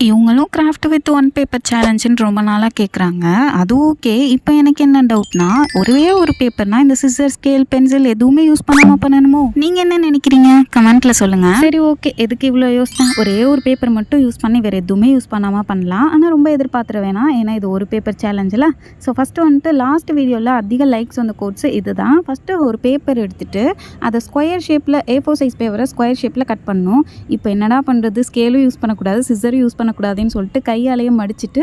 இவங்களும் craft with one paper சேலஞ்சுன்னு ரொம்ப நாளாக கேட்குறாங்க. அது ஓகே. இப்போ எனக்கு என்ன டவுட்னா, ஒரே ஒரு பேப்பர்னா இந்த சிசர், ஸ்கேல், பென்சில் எதுவுமே யூஸ் பண்ணாமல் பண்ணணுமோ? நீங்கள் என்ன நினைக்கிறீங்க? கமெண்ட்டில் சொல்லுங்கள். சரி, ஓகே. எதுக்கு இவ்வளோ யோசனை? ஒரே ஒரு பேப்பர் மட்டும் யூஸ் பண்ணி வேறு எதுவுமே யூஸ் பண்ணாமல் பண்ணலாம். ஆனால் ரொம்ப எதிர்பார்த்துற வேணாம், ஏன்னா இது ஒரு பேப்பர் சேலஞ்சில். ஸோ ஃபஸ்ட்டு வந்துட்டு லாஸ்ட் வீடியோவில் அதிக லைக்ஸ் வந்த கோட்ஸ் இது தான். ஃபஸ்ட்டு ஒரு பேப்பர் எடுத்துகிட்டு அதை ஸ்கொயர் ஷேப்பில், A4 சைஸ் பேப்பரை ஸ்கொயர் ஷேப்பில் கட் பண்ணணும். இப்போ என்னடா பண்ணுறது, ஸ்கேலும் யூஸ் பண்ணக்கூடாது, சிசரும் யூஸ் பண்ணக்கூடாதுன்னு சொல்லிட்டு கையாலேயே மடிச்சுட்டு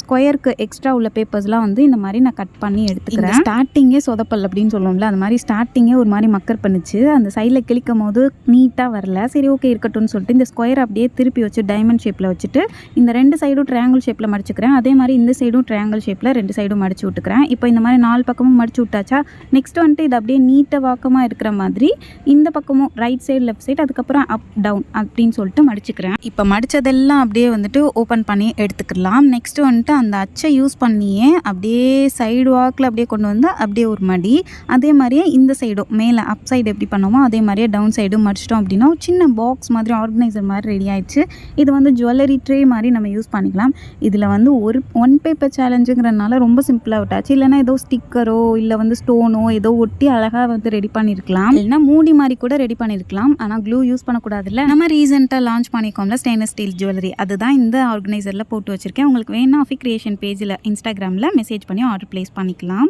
ஸ்கொயருக்கு எக்ஸ்ட்ரா உள்ள பேப்பர்ஸ்லாம் வந்து இந்த மாதிரி நான் கட் பண்ணி எடுத்துக்கிறேன். ஸ்டார்டிங்கே சொதப்பல் அப்படின்னு சொல்லுவோம்ல, அந்த மாதிரி ஸ்டார்டிங்கே ஒரு மாதிரி மக்கர் பண்ணிச்சு. அந்த சைடில் கிளிக்கும் போது நீட்டாக வரல. சரி, ஓகே இருக்கட்டும்னு சொல்லிட்டு இந்த ஸ்கொயர் அப்படியே திருப்பி வச்சு டைமண்ட் ஷேப்பில் வச்சுட்டு இந்த ரெண்டு சைடும் ட்ரையாங்கிள் ஷேப்பில் மடிச்சுக்கிறேன். அதே மாதிரி இந்த சைடும் ட்ரையாங்கிள் ஷேப்பில் ரெண்டு சைடும் மடிச்சு விட்டுக்கிறேன். இப்போ இந்த மாதிரி 4 பக்கமும் மடிச்சு விட்டாச்சா, நெக்ஸ்ட் வந்துட்டு இது அப்படியே நீட்டாக வாக்கமாக இருக்கிற மாதிரி இந்த பக்கமும் ரைட் சைடு, லெஃப்ட் சைடு, அதுக்கப்புறம் அப் டவுன் அப்படின்னு சொல்லிட்டு மடிச்சுக்கிறேன். இப்போ மடித்ததெல்லாம் அப்படியே வந்துட்டு ஓப்பன் பண்ணி எடுத்துக்கலாம். நெக்ஸ்ட்டு வந்துட்டு அந்த அச்சை யூஸ் பண்ணியே அப்படியே சைடு வாக்கில் அப்படியே கொண்டு வந்து அப்படியே ஒரு மடி, அதே மாதிரியே இந்த சைடும் மேலே அப் சைடு எப்படி பண்ணுவோமோ அதே மாதிரியே டவுன் சைடும் மடிச்சிட்டோம் அப்படின்னா ஒரு சின்ன பாக்ஸ் மாதிரி, ஆர்கனைசர் மாதிரி ரெடி ஆயிடுச்சு. இது வந்து ஜுவல்லரி ட்ரே மாதிரி நம்ம யூஸ் பண்ணிக்கலாம். இதில் வந்து ஒன் பேப்பர் சேலஞ்சுங்கிறதுனால ரொம்ப சிம்பிளாக விட்டாச்சு. இல்லைனா ஏதோ ஸ்டிக்கரோ இல்லை வந்து ஸ்டோனோ ஏதோ ஒட்டி அழகாக வந்து ரெடி பண்ணியிருக்கலாம். இல்லைனா மூடி மாதிரி கூட ரெடி பண்ணியிருக்கலாம். ஆனால் க்ளூ யூஸ் பண்ணக்கூடாதுல்ல. நம்ம ரீசெண்டாக லான்ச் பண்ணிக்கோம்ல ஸ்டெயின்லெஸ் ஸ்டீல் ஜுவல்லரி, அதுதான் இந்த ஆர்கனைசரில் போட்டு வச்சுருக்கேன். உங்களுக்கு வேணா அஃபி கிரியேஷன் பேஜில் இன்ஸ்டாகிராமில் மெசேஜ் பண்ணி ஆர்டர் ப்ளேஸ் பண்ணிக்கலாம்.